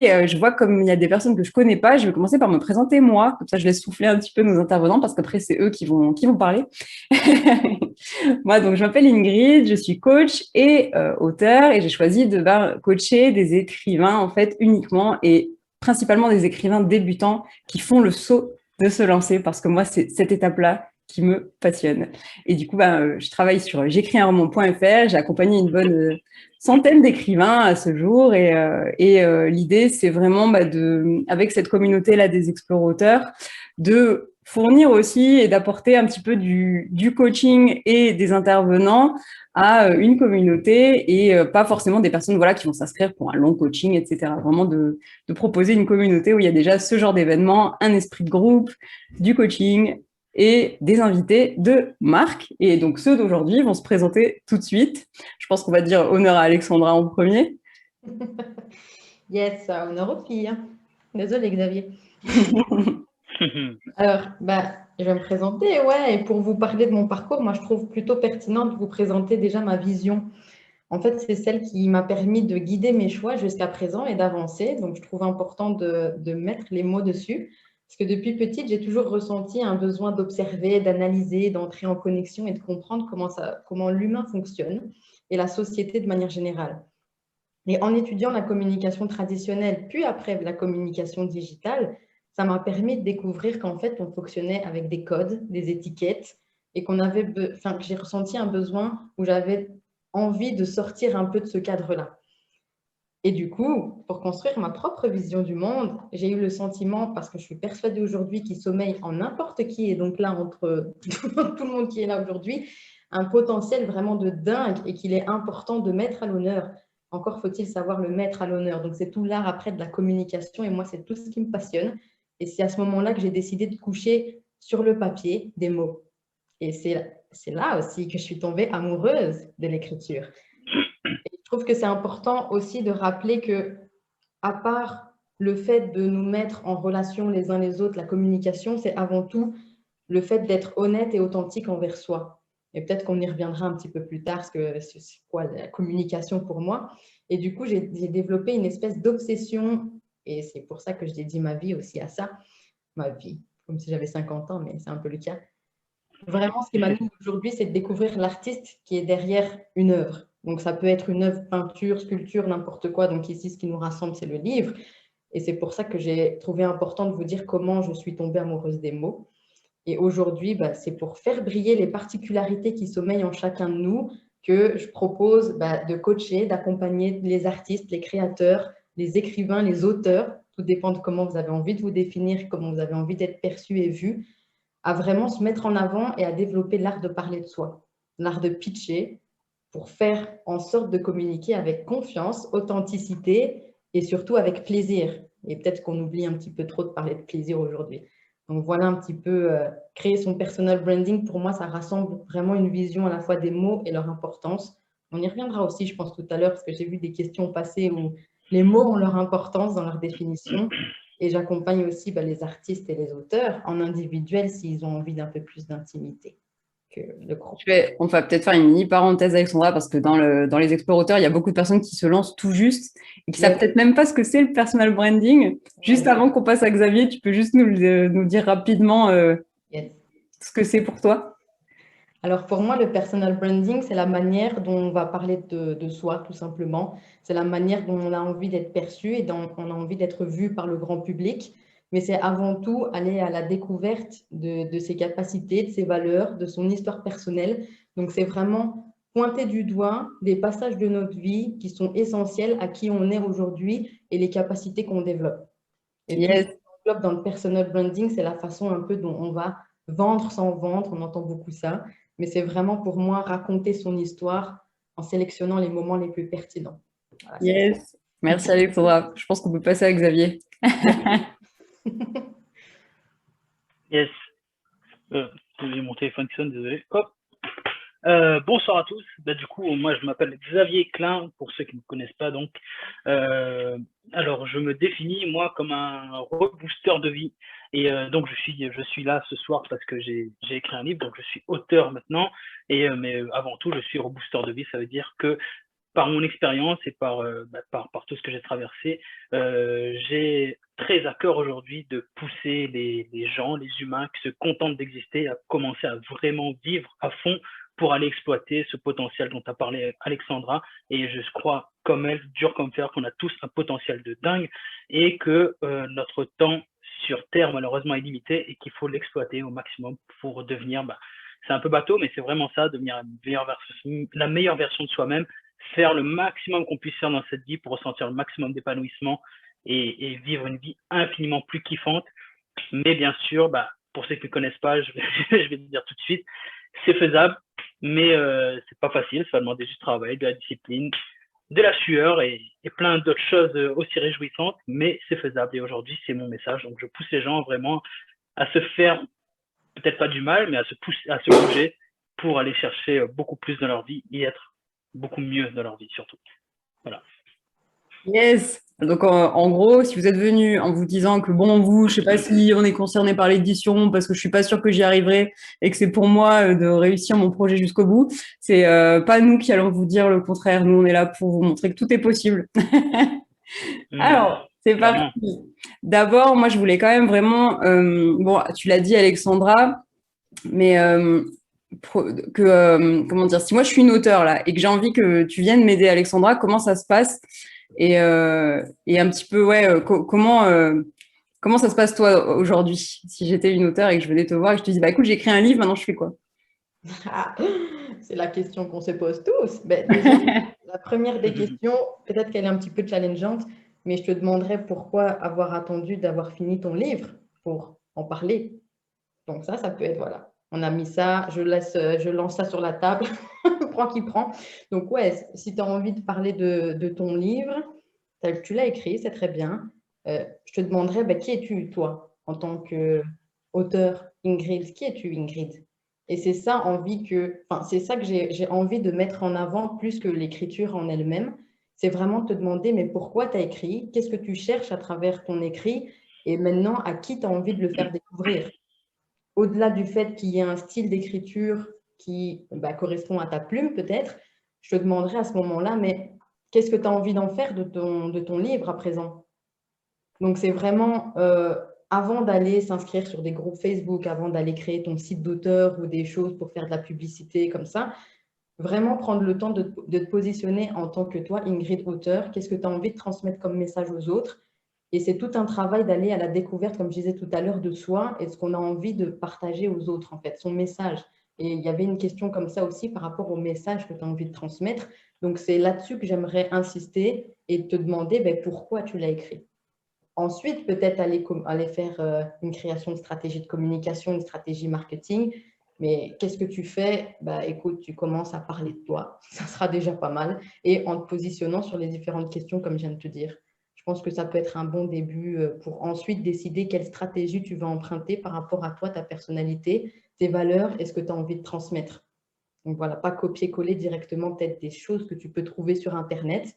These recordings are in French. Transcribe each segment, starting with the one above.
je vois comme il y a des personnes que je connais pas, je vais commencer par me présenter moi, comme ça je laisse souffler un petit peu nos intervenants parce qu'après c'est eux qui vont parler. Moi, donc je m'appelle Ingrid, je suis coach et auteur et j'ai choisi de coacher des écrivains en fait uniquement et principalement des écrivains débutants qui font le saut de se lancer parce que moi c'est cette étape-là qui me passionne. Et du coup, je travaille sur j'écris un roman.fr, j'ai accompagné une bonne centaine d'écrivains à ce jour et l'idée c'est vraiment avec cette communauté là des explorateurs de fournir aussi et d'apporter un petit peu du coaching et des intervenants à une communauté et pas forcément des personnes voilà qui vont s'inscrire pour un long coaching, etc. Vraiment de proposer une communauté où il y a déjà ce genre d'événement, un esprit de groupe, du coaching et des invités de marque. Et donc ceux d'aujourd'hui vont se présenter tout de suite. Je pense qu'on va dire honneur à Alexandra en premier. Yes, honneur aux filles, hein. Désolée, Xavier. Alors, je vais me présenter, ouais, et pour vous parler de mon parcours, moi, je trouve plutôt pertinent de vous présenter déjà ma vision. En fait, c'est celle qui m'a permis de guider mes choix jusqu'à présent et d'avancer. Donc, je trouve important de mettre les mots dessus. Parce que depuis petite, j'ai toujours ressenti un besoin d'observer, d'analyser, d'entrer en connexion et de comprendre comment l'humain fonctionne et la société de manière générale. Et en étudiant la communication traditionnelle, puis après la communication digitale, ça m'a permis de découvrir qu'en fait, on fonctionnait avec des codes, des étiquettes, et que j'ai ressenti un besoin où j'avais envie de sortir un peu de ce cadre-là. Et du coup, pour construire ma propre vision du monde, j'ai eu le sentiment, parce que je suis persuadée aujourd'hui qu'il sommeille en n'importe qui, et donc là, entre tout le monde qui est là aujourd'hui, un potentiel vraiment de dingue et qu'il est important de mettre à l'honneur. Encore faut-il savoir le mettre à l'honneur. Donc, c'est tout l'art après de la communication, et moi, c'est tout ce qui me passionne. Et c'est à ce moment-là que j'ai décidé de coucher sur le papier des mots. Et c'est là aussi que je suis tombée amoureuse de l'écriture. Je trouve que c'est important aussi de rappeler que, à part le fait de nous mettre en relation les uns les autres, la communication, c'est avant tout le fait d'être honnête et authentique envers soi. Et peut-être qu'on y reviendra un petit peu plus tard, parce que c'est quoi la communication pour moi. Et du coup, j'ai développé une espèce d'obsession, et c'est pour ça que je dédie ma vie aussi à ça, ma vie, comme si j'avais 50 ans, mais c'est un peu le cas. Vraiment, ce qui m'anime aujourd'hui, c'est de découvrir l'artiste qui est derrière une œuvre. Donc, ça peut être une œuvre, peinture, sculpture, n'importe quoi. Donc, ici, ce qui nous rassemble, c'est le livre. Et c'est pour ça que j'ai trouvé important de vous dire comment je suis tombée amoureuse des mots. Et aujourd'hui, c'est pour faire briller les particularités qui sommeillent en chacun de nous que je propose de coacher, d'accompagner les artistes, les créateurs, les écrivains, les auteurs. Tout dépend de comment vous avez envie de vous définir, comment vous avez envie d'être perçu et vu, à vraiment se mettre en avant et à développer l'art de parler de soi, l'art de pitcher, pour faire en sorte de communiquer avec confiance, authenticité et surtout avec plaisir. Et peut-être qu'on oublie un petit peu trop de parler de plaisir aujourd'hui. Donc voilà un petit peu, créer son personal branding, pour moi, ça rassemble vraiment une vision à la fois des mots et leur importance. On y reviendra aussi, je pense, tout à l'heure, parce que j'ai vu des questions passer où les mots ont leur importance dans leur définition. Et j'accompagne aussi les artistes et les auteurs en individuel s'ils ont envie d'un peu plus d'intimité que le groupe. On va peut-être faire une mini parenthèse Alexandra parce que dans les explorateurs, il y a beaucoup de personnes qui se lancent tout juste et qui savent Yes. peut-être même pas ce que c'est le personal branding. Juste Ouais. avant qu'on passe à Xavier, tu peux juste nous dire rapidement Yes. ce que c'est pour toi. Alors pour moi, le personal branding, c'est la manière dont on va parler de soi, tout simplement. C'est la manière dont on a envie d'être perçu et dont on a envie d'être vu par le grand public. Mais c'est avant tout aller à la découverte de ses capacités, de ses valeurs, de son histoire personnelle. Donc c'est vraiment pointer du doigt des passages de notre vie qui sont essentiels à qui on est aujourd'hui et les capacités qu'on développe. Et tout ce Yes, qui englobe dans le personal branding, c'est la façon un peu dont on va vendre sans vendre, on entend beaucoup ça, mais c'est vraiment pour moi raconter son histoire en sélectionnant les moments les plus pertinents. Voilà, c'est ça. yes. Merci Alexandra. Je pense qu'on peut passer à Xavier. Yes. Yes. J'ai mon téléphone qui sonne, désolé. Hop. Bonsoir à tous. Du coup, moi, je m'appelle Xavier Klein, pour ceux qui ne me connaissent pas. Donc, alors, je me définis moi comme un rebooster de vie. Et donc, je suis là ce soir parce que j'ai écrit un livre, donc je suis auteur maintenant. Mais avant tout, je suis rebooster de vie. Ça veut dire que par mon expérience et par tout ce que j'ai traversé, j'ai très à cœur aujourd'hui de pousser les gens, les humains qui se contentent d'exister, à commencer à vraiment vivre à fond pour aller exploiter ce potentiel dont a parlé Alexandra. Et je crois, comme elle, dur comme fer, qu'on a tous un potentiel de dingue et que notre temps sur Terre, malheureusement, est limité et qu'il faut l'exploiter au maximum pour devenir, c'est un peu bateau, mais c'est vraiment ça, devenir la meilleure version de soi-même, faire le maximum qu'on puisse faire dans cette vie pour ressentir le maximum d'épanouissement et vivre une vie infiniment plus kiffante. Mais bien sûr, pour ceux qui ne connaissent pas, je vais te dire tout de suite, c'est faisable, mais c'est pas facile, ça va demander du travail, de la discipline, de la sueur et plein d'autres choses aussi réjouissantes, mais c'est faisable. Et aujourd'hui, c'est mon message. Donc, je pousse les gens vraiment à se faire, peut-être pas du mal, mais à se pousser, à se bouger pour aller chercher beaucoup plus dans leur vie et être beaucoup mieux dans leur vie, surtout. Voilà. Yes. Donc, en gros, si vous êtes venu en vous disant que bon, vous, je sais pas si on est concerné par l'édition parce que je suis pas sûre que j'y arriverai et que c'est pour moi de réussir mon projet jusqu'au bout, c'est pas nous qui allons vous dire le contraire. Nous, on est là pour vous montrer que tout est possible. Alors, c'est parti. D'abord, moi, je voulais quand même vraiment, bon, tu l'as dit, Alexandra, mais comment dire, si moi je suis une auteure là et que j'ai envie que tu viennes m'aider, Alexandra, comment ça se passe et un petit peu, comment ça se passe toi aujourd'hui si j'étais une auteure et que je venais te voir et que je te dis, bah écoute, j'ai écrit un livre, maintenant je fais quoi? C'est la question qu'on se pose tous. Déjà, la première des questions, peut-être qu'elle est un petit peu challengeante, mais je te demanderais pourquoi avoir attendu d'avoir fini ton livre pour en parler. Donc ça peut être, voilà, on a mis ça, je lance ça sur la table, prends qui prend. Donc ouais, si tu as envie de parler de ton livre, tu l'as écrit, c'est très bien. Je te demanderais, qui es-tu, toi, en tant qu'auteur, Ingrid? Qui es-tu, Ingrid? Et c'est ça, c'est ça que j'ai envie de mettre en avant plus que l'écriture en elle-même. C'est vraiment te demander, mais pourquoi tu as écrit? Qu'est-ce que tu cherches à travers ton écrit? Et maintenant, à qui tu as envie de le faire découvrir? Au-delà du fait qu'il y ait un style d'écriture qui correspond à ta plume, peut-être, je te demanderai à ce moment-là, mais qu'est-ce que tu as envie d'en faire de ton livre à présent? Donc, c'est vraiment, avant d'aller s'inscrire sur des groupes Facebook, avant d'aller créer ton site d'auteur ou des choses pour faire de la publicité comme ça, vraiment prendre le temps de te positionner en tant que toi, Ingrid, auteur. Qu'est-ce que tu as envie de transmettre comme message aux autres? Et c'est tout un travail d'aller à la découverte, comme je disais tout à l'heure, de soi et ce qu'on a envie de partager aux autres, en fait, son message. Et il y avait une question comme ça aussi par rapport au message que tu as envie de transmettre. Donc, c'est là-dessus que j'aimerais insister et te demander pourquoi tu l'as écrit. Ensuite, peut-être aller faire une création de stratégie de communication, une stratégie marketing. Mais qu'est-ce que tu fais? Écoute, tu commences à parler de toi. Ça sera déjà pas mal. Et en te positionnant sur les différentes questions, comme je viens de te dire. Je pense que ça peut être un bon début pour ensuite décider quelle stratégie tu vas emprunter par rapport à toi, ta personnalité, tes valeurs et ce que tu as envie de transmettre. Donc voilà, pas copier-coller directement peut-être des choses que tu peux trouver sur Internet,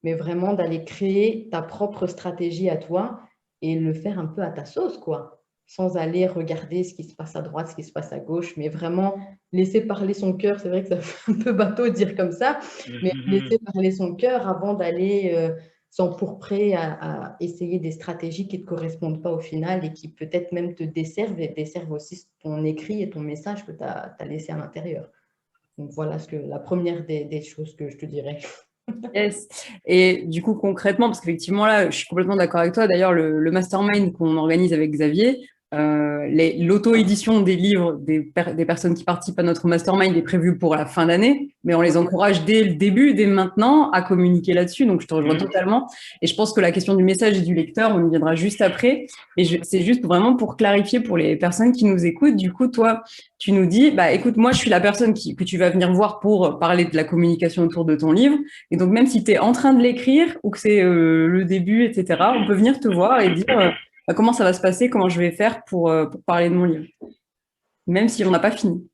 mais vraiment d'aller créer ta propre stratégie à toi et le faire un peu à ta sauce, quoi. Sans aller regarder ce qui se passe à droite, ce qui se passe à gauche, mais vraiment laisser parler son cœur. C'est vrai que ça fait un peu bateau de dire comme ça, mais laisser parler son cœur avant d'aller s'empourprer à essayer des stratégies qui ne te correspondent pas au final et qui peut-être même te desservent et desservent aussi ton écrit et ton message que tu as laissé à l'intérieur. Donc voilà la première des choses que je te dirais. Yes. Et du coup, concrètement, parce qu'effectivement, là, je suis complètement d'accord avec toi. D'ailleurs, le mastermind qu'on organise avec Xavier, l'auto-édition des livres des personnes qui participent à notre mastermind est prévue pour la fin d'année, mais on les encourage dès le début, dès maintenant, à communiquer là-dessus. Donc, je te rejoins totalement. Et je pense que la question du message et du lecteur, on y viendra juste après. Et c'est juste vraiment pour clarifier pour les personnes qui nous écoutent. Du coup, toi, tu nous dis, écoute, moi, je suis la personne que tu vas venir voir pour parler de la communication autour de ton livre. Et donc, même si tu es en train de l'écrire ou que c'est le début, etc., on peut venir te voir et dire comment ça va se passer, comment je vais faire pour parler de mon livre, même si on n'a pas fini.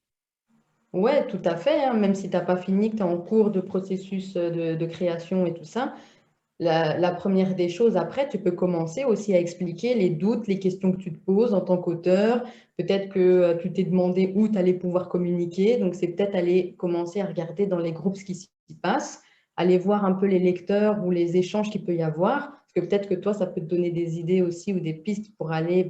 Ouais, tout à fait. Même si tu n'as pas fini, que tu es en cours de processus de création et tout ça, la première des choses, après, tu peux commencer aussi à expliquer les doutes, les questions que tu te poses en tant qu'auteur. Peut-être que tu t'es demandé où tu allais pouvoir communiquer. Donc, c'est peut-être aller commencer à regarder dans les groupes ce qui s'y passe. aller voir un peu les lecteurs ou les échanges qu'il peut y avoir, parce que peut-être que toi, ça peut te donner des idées aussi ou des pistes pour aller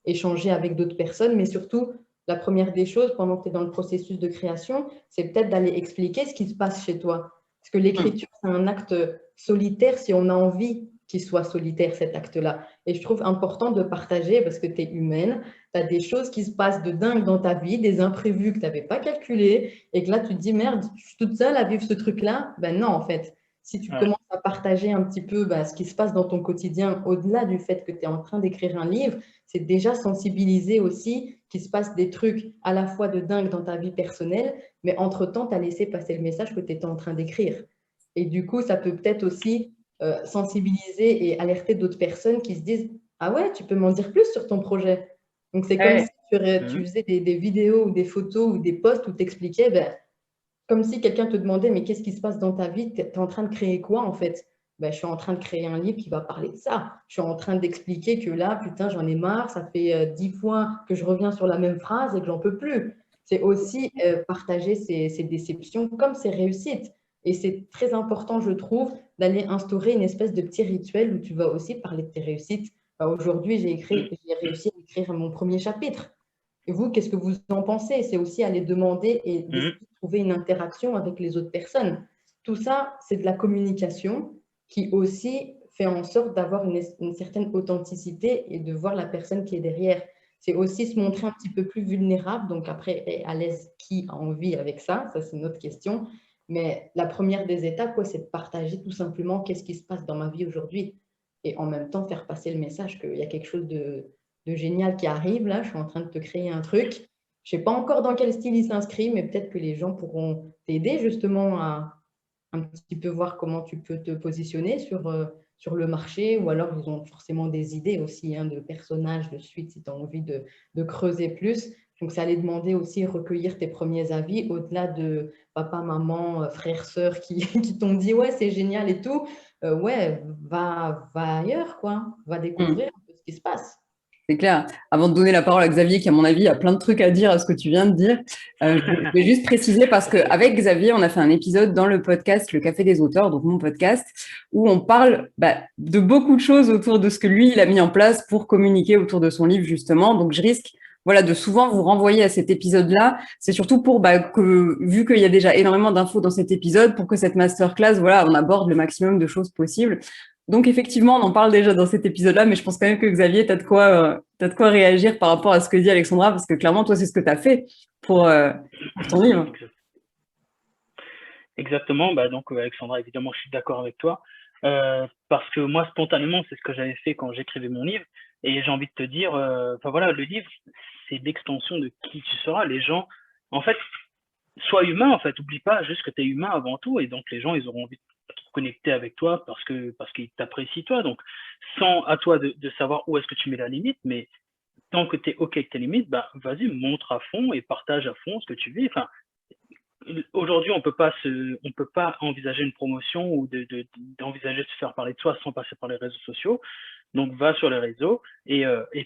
échanger avec d'autres personnes, mais surtout, la première des choses, pendant que tu es dans le processus de création, c'est peut-être d'aller expliquer ce qui se passe chez toi. Parce que l'écriture, c'est un acte solitaire si on a envie qu'il soit solitaire, cet acte-là. Et je trouve important de partager parce que tu es humaine, tu as des choses qui se passent de dingue dans ta vie, des imprévus que tu n'avais pas calculés, et que là, tu te dis, merde, je suis toute seule à vivre ce truc-là. Ben non, en fait. Si tu commences à partager un petit peu ce qui se passe dans ton quotidien, au-delà du fait que tu es en train d'écrire un livre, c'est déjà sensibiliser aussi qu'il se passe des trucs à la fois de dingue dans ta vie personnelle, mais entre-temps, tu as laissé passer le message que tu étais en train d'écrire. Et du coup, ça peut peut-être aussi sensibiliser et alerter d'autres personnes qui se disent « Ah ouais, tu peux m'en dire plus sur ton projet ?» Donc, c'est comme si tu faisais des vidéos ou des photos ou des posts où tu expliquais, comme si quelqu'un te demandait « Mais qu'est-ce qui se passe dans ta vie? Tu es en train de créer quoi en fait ?» Je suis en train de créer un livre qui va parler de ça. Je suis en train d'expliquer que là, putain, j'en ai marre, ça fait 10 fois que je reviens sur la même phrase et que j'en peux plus. C'est aussi partager ses déceptions comme ses réussites. Et c'est très important, je trouve, d'aller instaurer une espèce de petit rituel où tu vas aussi parler de tes réussites. Aujourd'hui, j'ai réussi à écrire mon premier chapitre. Et vous, qu'est-ce que vous en pensez? C'est aussi aller demander et d'essayer de trouver une interaction avec les autres personnes. Tout ça, c'est de la communication qui aussi fait en sorte d'avoir une certaine authenticité et de voir la personne qui est derrière. C'est aussi se montrer un petit peu plus vulnérable. Donc après, à l'aise, qui a envie avec ça? Ça, c'est une autre question. Mais la première des étapes, c'est de partager tout simplement qu'est-ce qui se passe dans ma vie aujourd'hui. Et en même temps, faire passer le message qu'il y a quelque chose de génial qui arrive. Là, je suis en train de te créer un truc. Je ne sais pas encore dans quel style il s'inscrit, mais peut-être que les gens pourront t'aider justement à un petit peu voir comment tu peux te positionner sur le marché, ou alors ils ont forcément des idées aussi de personnages, de suite, si tu as envie de creuser plus. Donc, ça allait demander aussi recueillir tes premiers avis, au-delà de papa, maman, frères, sœurs qui t'ont dit « Ouais, c'est génial et tout. Ouais, va ailleurs, quoi. Va découvrir un peu ce qui se passe. » C'est clair. Avant de donner la parole à Xavier, qui à mon avis a plein de trucs à dire à ce que tu viens de dire, je vais juste préciser parce qu'avec Xavier, on a fait un épisode dans le podcast Le Café des auteurs, donc mon podcast, où on parle de beaucoup de choses autour de ce que lui, il a mis en place pour communiquer autour de son livre, justement. Donc, je risque de souvent vous renvoyer à cet épisode-là. C'est surtout pour que, vu qu'il y a déjà énormément d'infos dans cet épisode, pour que cette masterclass, on aborde le maximum de choses possibles. Donc, effectivement, on en parle déjà dans cet épisode-là, mais je pense quand même que Xavier, tu as de quoi réagir par rapport à ce que dit Alexandra, parce que clairement, toi, c'est ce que tu as fait pour ton livre. Exactement. Donc, Alexandra, évidemment, je suis d'accord avec toi. Parce que moi, spontanément, c'est ce que j'avais fait quand j'écrivais mon livre. Et j'ai envie de te dire, le livre, c'est l'extension de qui tu seras. Les gens, en fait, sois humain, en fait. Oublie pas juste que tu es humain avant tout. Et donc, les gens, ils auront envie de se connecter avec toi parce qu'ils t'apprécient, toi. Donc, sans à toi de savoir où est-ce que tu mets la limite, mais tant que tu es OK avec tes limites, vas-y, montre à fond et partage à fond ce que tu vis. Enfin, aujourd'hui, on peut pas envisager une promotion ou d'envisager de se faire parler de soi sans passer par les réseaux sociaux. Donc, va sur les réseaux et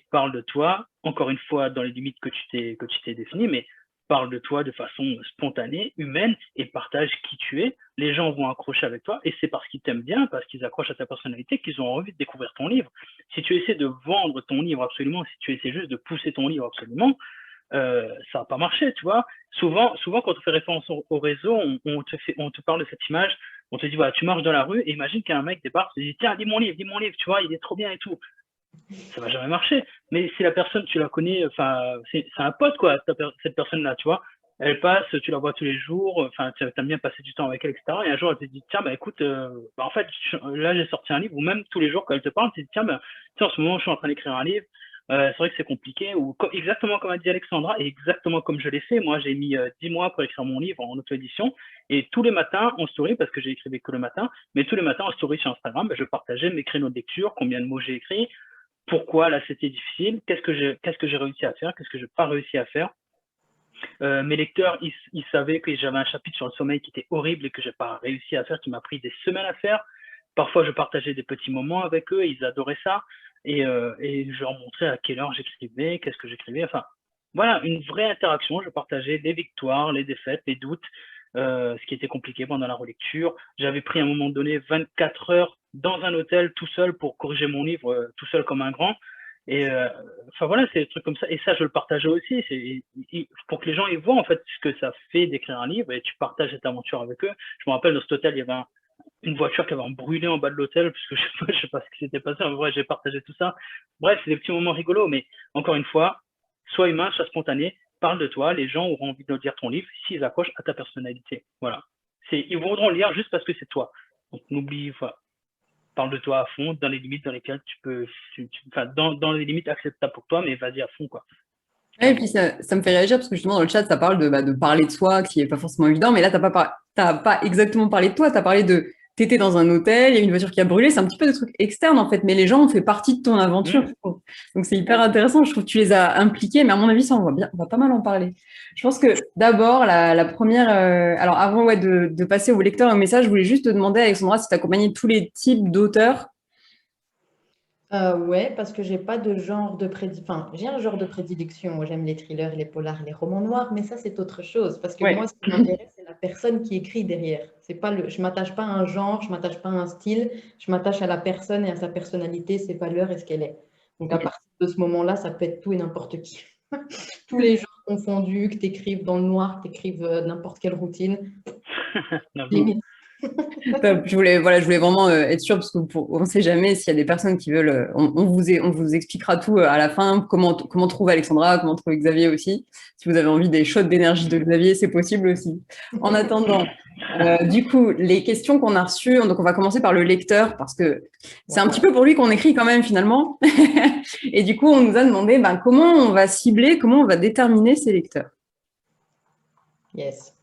parle de toi, encore une fois, dans les limites que tu t'es définies, mais parle de toi de façon spontanée, humaine, et partage qui tu es. Les gens vont accrocher avec toi, et c'est parce qu'ils t'aiment bien, parce qu'ils accrochent à ta personnalité, qu'ils ont envie de découvrir ton livre. Si tu essaies de vendre ton livre absolument, si tu essaies juste de pousser ton livre absolument, ça va pas marcher, tu vois. Souvent, quand on fait référence au réseau, on te parle de cette image, on te dit, voilà, tu marches dans la rue, et imagine qu'un mec débarque, te dit, tiens, lis mon livre, tu vois, il est trop bien et tout. Ça va jamais marcher. Mais si la personne, tu la connais, enfin, c'est un pote, quoi, cette personne-là, tu vois. Elle passe, tu la vois tous les jours, enfin, tu aimes bien passer du temps avec elle, etc. Et un jour, elle te dit, tiens, écoute, en fait, là, j'ai sorti un livre, ou même tous les jours, quand elle te parle, tu te dis, tiens, en ce moment, je suis en train d'écrire un livre, c'est vrai que c'est compliqué, ou exactement comme a dit Alexandra, et exactement comme je l'ai fait. Moi, j'ai mis 10 mois pour écrire mon livre en auto-édition, et tous les matins en story, parce que j'ai écrivé que le matin, mais tous les matins en story sur Instagram, je partageais mes créneaux de lecture, combien de mots j'ai écrit, pourquoi là c'était difficile, qu'est-ce que j'ai réussi à faire, qu'est-ce que j'ai pas réussi à faire. Mes lecteurs, ils savaient que j'avais un chapitre sur le sommeil qui était horrible et que j'ai pas réussi à faire, qui m'a pris des semaines à faire. Parfois, je partageais des petits moments avec eux, ils adoraient ça, et je leur montrais à quelle heure j'écrivais, qu'est-ce que j'écrivais. Enfin, voilà, une vraie interaction. Je partageais les victoires, les défaites, les doutes, ce qui était compliqué pendant la relecture. J'avais pris à un moment donné 24 heures dans un hôtel tout seul pour corriger mon livre, tout seul comme un grand. Et enfin voilà, c'est des trucs comme ça. Et ça, je le partageais aussi. Pour que les gens ils voient en fait ce que ça fait d'écrire un livre et tu partages cette aventure avec eux. Je me rappelle dans cet hôtel, il y avait une voiture qui avait brûlé en bas de l'hôtel, parce que je sais pas ce qui s'était passé. En vrai, j'ai partagé tout ça. Bref, c'est des petits moments rigolos, mais encore une fois, sois humain, sois spontané, parle de toi. Les gens auront envie de lire ton livre s'ils accrochent à ta personnalité. Voilà. Ils voudront le lire juste parce que c'est toi. Donc n'oublie, voilà, parle de toi à fond, dans les limites dans lesquelles tu peux, enfin, dans les limites acceptables pour toi, mais vas-y à fond, quoi. Ouais, et puis ça me fait réagir parce que justement dans le chat, ça parle de parler de soi, qui est pas forcément évident, mais là, t'as pas exactement parlé de toi, t'as parlé t'étais dans un hôtel, il y a une voiture qui a brûlé, c'est un petit peu des trucs externes en fait, mais les gens ont fait partie de ton aventure, je trouve. Donc c'est hyper intéressant, je trouve que tu les as impliqués, mais à mon avis, ça, on va pas mal en parler. Je pense que d'abord, la première, alors avant ouais, de passer au lecteur et au message, je voulais juste te demander, Alexandra, si tu accompagnais tous les types d'auteurs. Ouais, parce que j'ai pas de genre de enfin, j'ai un genre de prédilection. Moi, j'aime les thrillers, les polars, les romans noirs, mais ça, c'est autre chose. Parce que Ouais. moi, ce qui m'intéresse, c'est la personne qui écrit derrière. C'est pas je m'attache pas à un genre, je m'attache pas à un style, je m'attache à la personne et à sa personnalité, ses valeurs et ce qu'elle est. Donc, à partir de ce moment-là, ça peut être tout et n'importe qui. Tous les genres confondus, que tu écrives dans le noir, que tu écrives n'importe quelle routine. Limite. Top. Je voulais vraiment être sûre parce que on ne sait jamais s'il y a des personnes qui veulent. On vous expliquera tout à la fin. Comment trouver Alexandra, comment trouver Xavier aussi. Si vous avez envie des shots d'énergie de Xavier, c'est possible aussi. En attendant, du coup, les questions qu'on a reçues. Donc, on va commencer par le lecteur parce que c'est un petit peu pour lui qu'on écrit quand même finalement. Et du coup, on nous a demandé comment on va cibler, comment on va déterminer ces lecteurs. Yes.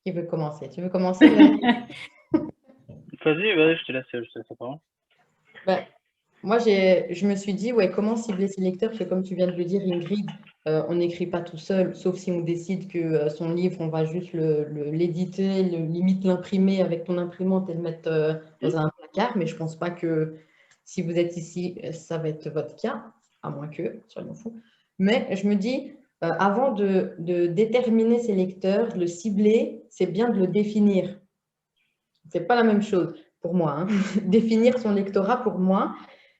Qui veut commencer? Tu veux commencer, Xavier? Vas-y, je te laisse la parole. Moi, je me suis dit, ouais, comment cibler ses lecteurs? Parce que comme tu viens de le dire, Ingrid, on n'écrit pas tout seul, sauf si on décide que son livre, on va juste l'éditer, limite l'imprimer avec ton imprimante et le mettre dans un placard. Mais je ne pense pas que si vous êtes ici, ça va être votre cas, à moins que, soyons fous. Mais je me dis, avant de déterminer ses lecteurs, de le cibler, c'est bien de le définir. Ce n'est pas la même chose pour moi, hein. Définir son lectorat, pour moi,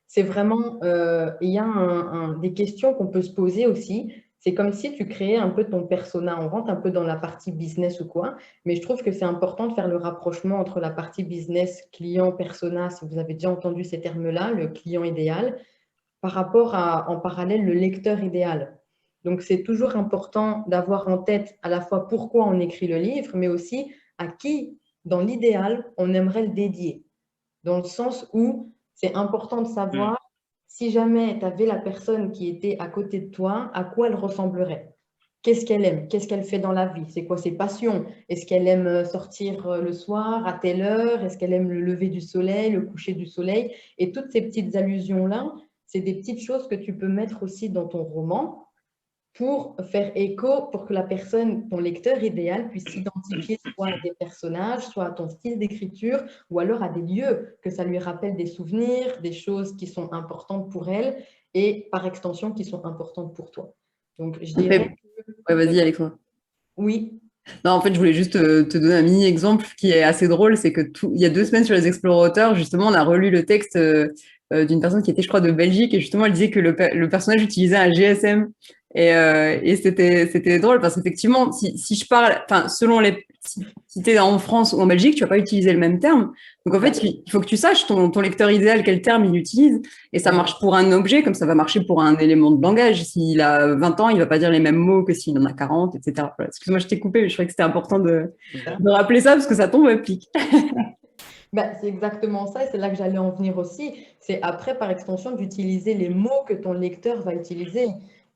c'est vraiment, il y a des questions qu'on peut se poser aussi. C'est comme si tu créais un peu ton persona. On rentre un peu dans la partie business ou quoi, mais je trouve que c'est important de faire le rapprochement entre la partie business, client, persona, si vous avez déjà entendu ces termes-là, le client idéal, par rapport à, en parallèle, le lecteur idéal. Donc, c'est toujours important d'avoir en tête à la fois pourquoi on écrit le livre, mais aussi à qui, dans l'idéal, on aimerait le dédier. Dans le sens où c'est important de savoir si jamais tu avais la personne qui était à côté de toi, à quoi elle ressemblerait. Qu'est-ce qu'elle aime? Qu'est-ce qu'elle fait dans la vie? C'est quoi ses passions? Est-ce qu'elle aime sortir le soir à telle heure? Est-ce qu'elle aime le lever du soleil, le coucher du soleil? Et toutes ces petites allusions-là, c'est des petites choses que tu peux mettre aussi dans ton roman pour faire écho, pour que la personne, ton lecteur idéal, puisse s'identifier soit à des personnages, soit à ton style d'écriture, ou alors à des lieux, que ça lui rappelle des souvenirs, des choses qui sont importantes pour elle, et par extension, qui sont importantes pour toi. Donc, je dirais que… Ouais, vas-y, Alexandra. Oui. Non, en fait, je voulais juste te donner un mini exemple qui est assez drôle. C'est que il y a 2 semaines sur les explorateurs, justement, on a relu le texte d'une personne qui était, je crois, de Belgique, et justement, elle disait que le personnage utilisait un GSM. Et c'était drôle parce qu'effectivement, si je parle, enfin, si tu es en France ou en Belgique, tu vas pas utiliser le même terme. Donc en fait, il faut que tu saches ton lecteur idéal quel terme il utilise, et ça marche pour un objet comme ça va marcher pour un élément de langage. S'il a 20 ans, il va pas dire les mêmes mots que s'il en a 40, etc. Voilà. Excuse-moi, je t'ai coupé, mais je trouvais que c'était important de rappeler ça parce que ça tombe à pic. C'est exactement ça, et c'est là que j'allais en venir aussi. C'est après, par extension, d'utiliser les mots que ton lecteur va utiliser.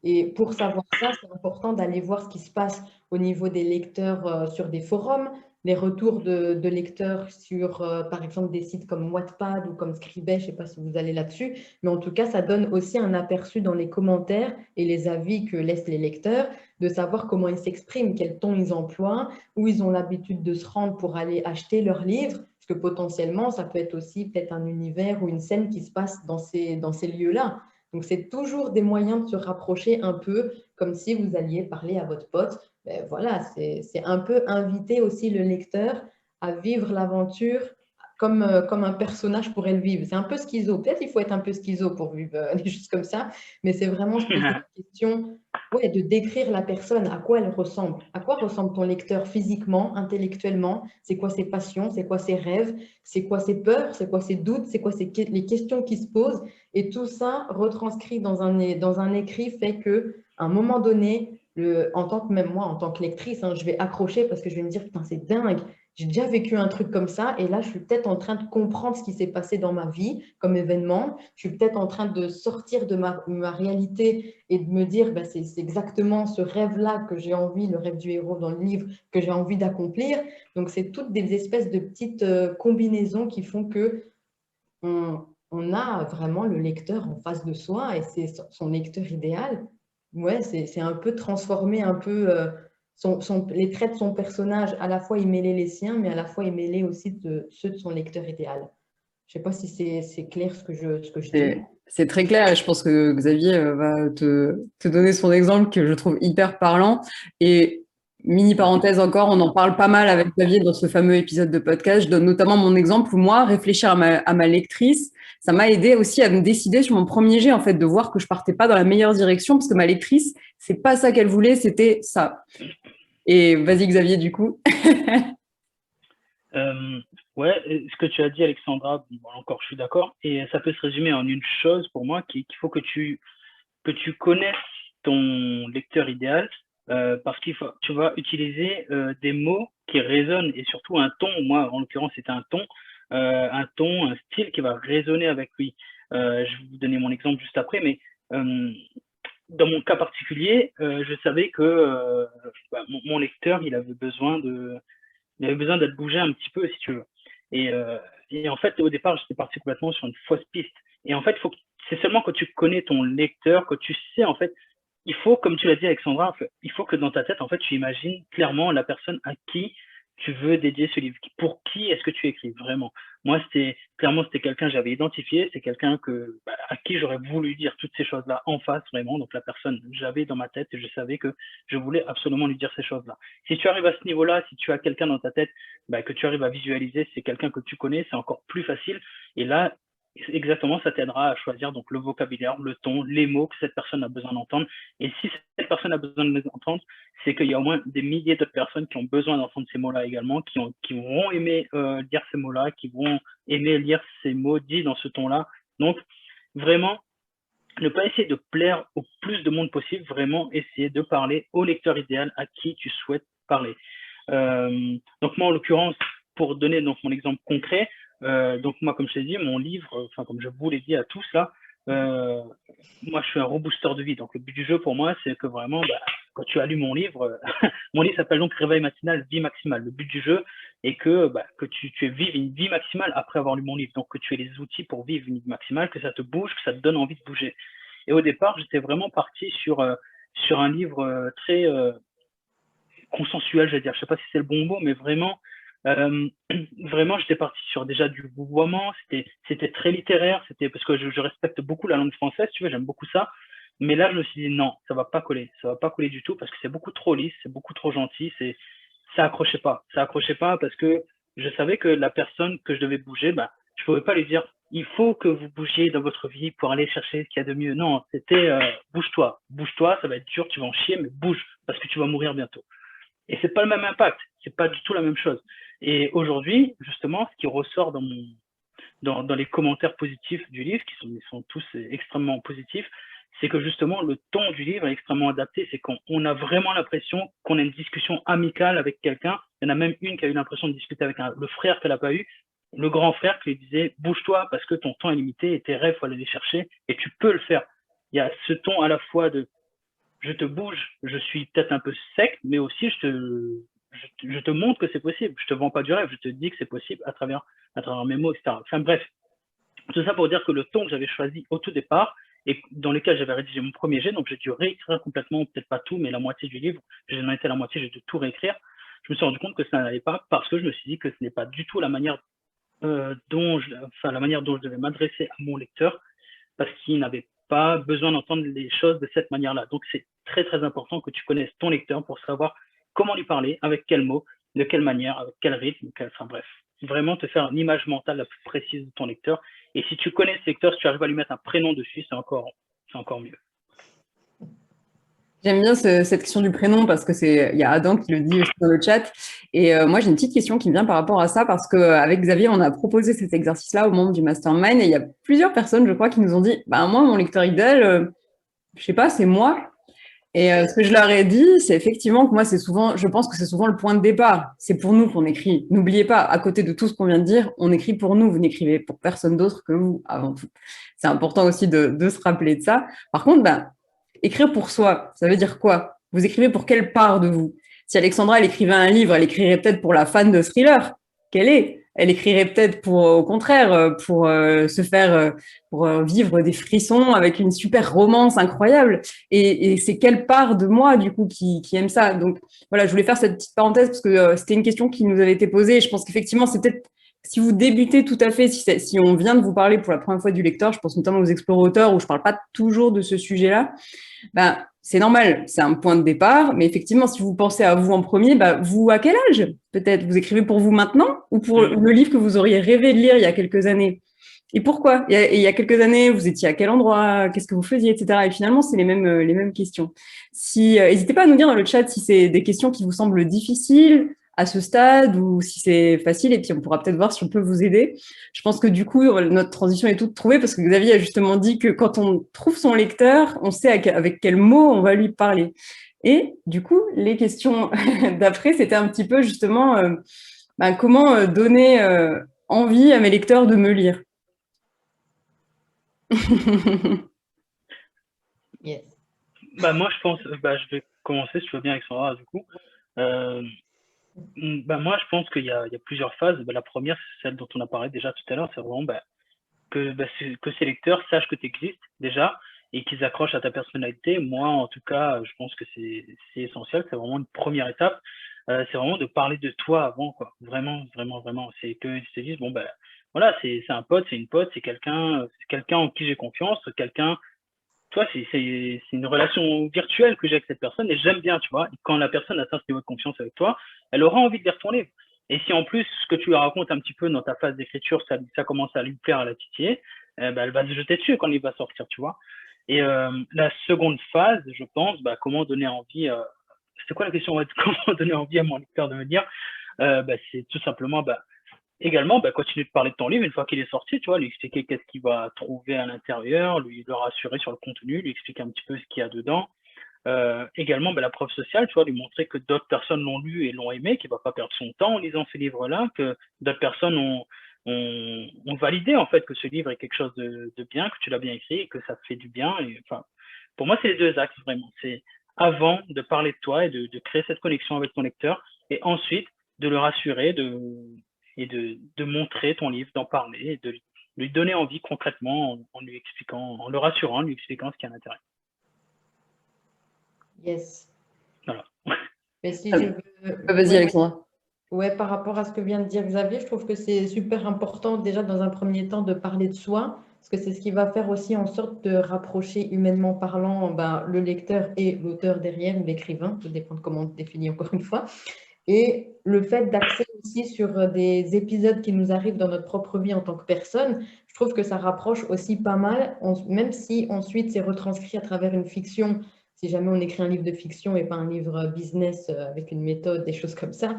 Et pour savoir ça, c'est important d'aller voir ce qui se passe au niveau des lecteurs sur des forums, les retours de lecteurs sur, par exemple, des sites comme Wattpad ou comme Scribd, je ne sais pas si vous allez là-dessus, mais en tout cas, ça donne aussi un aperçu dans les commentaires et les avis que laissent les lecteurs, de savoir comment ils s'expriment, quel ton ils emploient, où ils ont l'habitude de se rendre pour aller acheter leurs livres, parce que potentiellement, ça peut être aussi peut-être un univers ou une scène qui se passe dans ces lieux-là. Donc, c'est toujours des moyens de se rapprocher un peu, comme si vous alliez parler à votre pote. ben voilà, c'est un peu inviter aussi le lecteur à vivre l'aventure comme un personnage pourrait le vivre. C'est un peu schizo. Peut-être il faut être un peu schizo pour vivre des choses comme ça, mais c'est vraiment se poser la question, ouais, de décrire la personne, à quoi elle ressemble. À quoi ressemble ton lecteur physiquement, intellectuellement? C'est quoi ses passions? C'est quoi ses rêves? C'est quoi ses peurs? C'est quoi ses doutes? C'est quoi les questions qui se posent? Et tout ça retranscrit dans un écrit fait que, à un moment donné, en tant que même moi, en tant que lectrice, hein, je vais accrocher parce que je vais me dire, putain, c'est dingue. J'ai déjà vécu un truc comme ça et là, je suis peut-être en train de comprendre ce qui s'est passé dans ma vie comme événement. Je suis peut-être en train de sortir de ma réalité et de me dire, bah, c'est exactement ce rêve-là que j'ai envie, le rêve du héros dans le livre, que j'ai envie d'accomplir. Donc, c'est toutes des espèces de petites combinaisons qui font que on a vraiment le lecteur en face de soi et c'est son lecteur idéal. Ouais, c'est un peu transformer un peu les traits de son personnage, à la fois il mêlait les siens, mais à la fois il mêlait aussi ceux de son lecteur idéal. Je ne sais pas si c'est clair ce que je dis. C'est très clair et je pense que Xavier va te donner son exemple que je trouve hyper parlant. Et mini parenthèse encore, on en parle pas mal avec Xavier dans ce fameux épisode de podcast. Je donne notamment mon exemple où moi, réfléchir à ma lectrice, ça m'a aidé aussi à me décider sur mon premier jet, en fait, de voir que je partais pas dans la meilleure direction parce que ma lectrice, c'est pas ça qu'elle voulait, c'était ça. Et vas-y Xavier, du coup. Ouais, ce que tu as dit, Alexandra, bon, encore, je suis d'accord. Et ça peut se résumer en une chose pour moi, qu'il faut que tu connaisses ton lecteur idéal, parce tu vas utiliser des mots qui résonnent et surtout un ton. Moi, en l'occurrence, c'était un ton, un style qui va résonner avec lui. Je vais vous donner mon exemple juste après, mais dans mon cas particulier, je savais que mon lecteur, il avait besoin d'être bougé un petit peu, si tu veux. Et, euh, et en fait, au départ, j'étais parti complètement sur une fausse piste. Et en fait, c'est seulement quand tu connais ton lecteur, que tu sais, en fait, il faut, comme tu l'as dit, Alexandra, il faut que dans ta tête, en fait, tu imagines clairement la personne à qui tu veux dédier ce livre. Pour qui est-ce que tu écris vraiment? Moi, c'était quelqu'un que j'avais identifié, c'est quelqu'un à qui j'aurais voulu dire toutes ces choses-là en face, vraiment. Donc, la personne, j'avais dans ma tête et je savais que je voulais absolument lui dire ces choses-là. Si tu arrives à ce niveau-là, si tu as quelqu'un dans ta tête, que tu arrives à visualiser, c'est quelqu'un que tu connais, c'est encore plus facile. Et là, exactement, ça t'aidera à choisir donc le vocabulaire, le ton, les mots que cette personne a besoin d'entendre. Et si cette personne a besoin de les entendre, c'est qu'il y a au moins des milliers d'autres personnes qui ont besoin d'entendre ces mots-là également, qui vont aimer dire ces mots-là, qui vont aimer lire ces mots dits dans ce ton-là. Donc, vraiment, ne pas essayer de plaire au plus de monde possible, vraiment essayer de parler au lecteur idéal à qui tu souhaites parler. Donc moi, en l'occurrence, pour donner donc mon exemple concret, donc moi, comme je t'ai dit, mon livre, enfin comme je vous l'ai dit à tous là, moi je suis un rebooster de vie. Donc le but du jeu pour moi, c'est que vraiment, quand tu as lu mon livre, mon livre s'appelle donc Réveil matinal, vie maximale. Le but du jeu est que tu vives une vie maximale après avoir lu mon livre. Donc que tu aies les outils pour vivre une vie maximale, que ça te bouge, que ça te donne envie de bouger. Et au départ, j'étais vraiment parti sur un livre très consensuel, je vais dire. Je sais pas si c'est le bon mot, mais vraiment, vraiment, j'étais parti sur déjà du vouvoiement. C'était très littéraire. C'était parce que je respecte beaucoup la langue française, tu vois, j'aime beaucoup ça. Mais là, je me suis dit non, ça va pas coller. Ça va pas coller du tout parce que c'est beaucoup trop lisse, c'est beaucoup trop gentil. Ça accrochait pas. Ça accrochait pas parce que je savais que la personne que je devais bouger, je pouvais pas lui dire il faut que vous bougiez dans votre vie pour aller chercher ce qu'il y a de mieux. Non, c'était bouge-toi, bouge-toi, ça va être dur, tu vas en chier, mais bouge parce que tu vas mourir bientôt. Et c'est pas le même impact, c'est pas du tout la même chose. Et aujourd'hui, justement, ce qui ressort dans les commentaires positifs du livre, ils sont tous extrêmement positifs, c'est que justement le ton du livre est extrêmement adapté, c'est qu'on a vraiment l'impression qu'on a une discussion amicale avec quelqu'un. Il y en a même une qui a eu l'impression de discuter avec le frère qu'elle n'a pas eu, le grand frère qui lui disait bouge-toi parce que ton temps est limité et tes rêves, il faut aller les chercher et tu peux le faire. Il y a ce ton à la fois de je te bouge, je suis peut-être un peu sec, mais aussi je te montre que c'est possible. Je te vends pas du rêve, je te dis que c'est possible à travers mes mots, etc. Enfin bref, tout ça pour dire que le ton que j'avais choisi au tout départ et dans lequel j'avais rédigé mon premier jet, donc j'ai dû réécrire complètement, peut-être pas tout, mais la moitié du livre, j'en étais à la moitié, j'ai dû tout réécrire. Je me suis rendu compte que ça n'allait pas parce que je me suis dit que ce n'est pas du tout la manière dont je devais m'adresser à mon lecteur parce qu'il n'avait pas besoin d'entendre les choses de cette manière-là. Donc c'est très très important que tu connaisses ton lecteur pour savoir comment lui parler, avec quels mots, de quelle manière, avec quel rythme, enfin bref. Vraiment te faire une image mentale la plus précise de ton lecteur. Et si tu connais ce lecteur, si tu arrives à lui mettre un prénom dessus, c'est encore mieux. J'aime bien cette question du prénom parce que il y a Adam qui le dit aussi dans le chat. Et moi, j'ai une petite question qui me vient par rapport à ça parce qu'avec Xavier, on a proposé cet exercice-là au membre du Mastermind et il y a plusieurs personnes, je crois, qui nous ont dit, bah, moi, mon lecteur idéal, je sais pas, c'est moi. Et ce que je leur ai dit, c'est effectivement que moi, je pense que c'est souvent le point de départ. C'est pour nous qu'on écrit. N'oubliez pas, à côté de tout ce qu'on vient de dire, on écrit pour nous. Vous n'écrivez pour personne d'autre que vous, avant tout. C'est important aussi de se rappeler de ça. Par contre, ben, écrire pour soi, ça veut dire quoi? Vous écrivez pour quelle part de vous? Si Alexandra, elle écrivait un livre, elle écrirait peut-être pour la fan de thriller qu'elle est. Elle écrirait peut-être pour, au contraire, pour se faire, pour vivre des frissons avec une super romance incroyable. Et c'est quelle part de moi, du coup, qui aime ça? Donc, voilà, je voulais faire cette petite parenthèse parce que c'était une question qui nous avait été posée. Et je pense qu'effectivement, c'est peut-être, si vous débutez tout à fait, si on vient de vous parler pour la première fois du lecteur, je pense notamment aux explorateurs où je parle pas toujours de ce sujet-là, ben, c'est normal, c'est un point de départ, mais effectivement, si vous pensez à vous en premier, ben, vous, à quel âge peut-être? Vous écrivez pour vous maintenant ou pour le livre que vous auriez rêvé de lire il y a quelques années? Et pourquoi? Et il y a quelques années, vous étiez à quel endroit? Qu'est-ce que vous faisiez, etc. Et finalement, c'est les mêmes questions. N'hésitez pas à nous dire dans le chat si c'est des questions qui vous semblent difficiles à ce stade ou si c'est facile, et puis on pourra peut-être voir si on peut vous aider. Je pense que du coup, notre transition est toute trouvée parce que Xavier a justement dit que quand on trouve son lecteur, on sait avec quels mots on va lui parler. Et du coup, les questions d'après, c'était un petit peu justement comment donner envie à mes lecteurs de me lire. Yes. Moi, je pense, je vais commencer, si tu veux bien, avec Sandra, du coup. Moi, je pense qu'il y a plusieurs phases. La première, c'est celle dont on a parlé déjà tout à l'heure, c'est vraiment que ces lecteurs sachent que tu existes déjà et qu'ils accrochent à ta personnalité. Moi, en tout cas, je pense que c'est essentiel. C'est vraiment une première étape. C'est vraiment de parler de toi avant, quoi. Vraiment, vraiment, vraiment. C'est qu'ils se disent, voilà, c'est un pote, c'est une pote, c'est quelqu'un en qui j'ai confiance, quelqu'un, tu vois, c'est une relation virtuelle que j'ai avec cette personne et j'aime bien, tu vois. Et quand la personne a ce niveau de confiance avec toi, elle aura envie de lire ton livre. Et si en plus, ce que tu lui racontes un petit peu dans ta phase d'écriture, ça commence à lui plaire, à la titiller, elle va se jeter dessus quand il va sortir, tu vois. Et la seconde phase, je pense, comment donner envie, c'était quoi la question? Comment donner envie à mon lecteur de me dire, c'est tout simplement, également, continuer de parler de ton livre une fois qu'il est sorti, tu vois, lui expliquer qu'est-ce qu'il va trouver à l'intérieur, le rassurer sur le contenu, lui expliquer un petit peu ce qu'il y a dedans. Également, la preuve sociale, tu vois, lui montrer que d'autres personnes l'ont lu et l'ont aimé, qu'il ne va pas perdre son temps en lisant ces livres-là, que d'autres personnes ont validé en fait que ce livre est quelque chose de bien, que tu l'as bien écrit, et que ça te fait du bien. Et, enfin, pour moi, c'est les deux axes vraiment. C'est avant de parler de toi et de créer cette connexion avec ton lecteur, et ensuite de le rassurer, et de montrer ton livre, d'en parler, et de lui donner envie concrètement en lui expliquant, en le rassurant, en lui expliquant ce qu'il y a à l'intérieur. Yes. Voilà. Mais si je veux... Vas-y, Alexandra. Ouais, par rapport à ce que vient de dire Xavier, je trouve que c'est super important déjà dans un premier temps de parler de soi, parce que c'est ce qui va faire aussi en sorte de rapprocher humainement parlant le lecteur et l'auteur derrière, ou l'écrivain, tout dépend de comment on définit encore une fois. Et le fait d'axer aussi sur des épisodes qui nous arrivent dans notre propre vie en tant que personne, je trouve que ça rapproche aussi pas mal, même si ensuite c'est retranscrit à travers une fiction. Si jamais on écrit un livre de fiction et pas un livre business avec une méthode, des choses comme ça,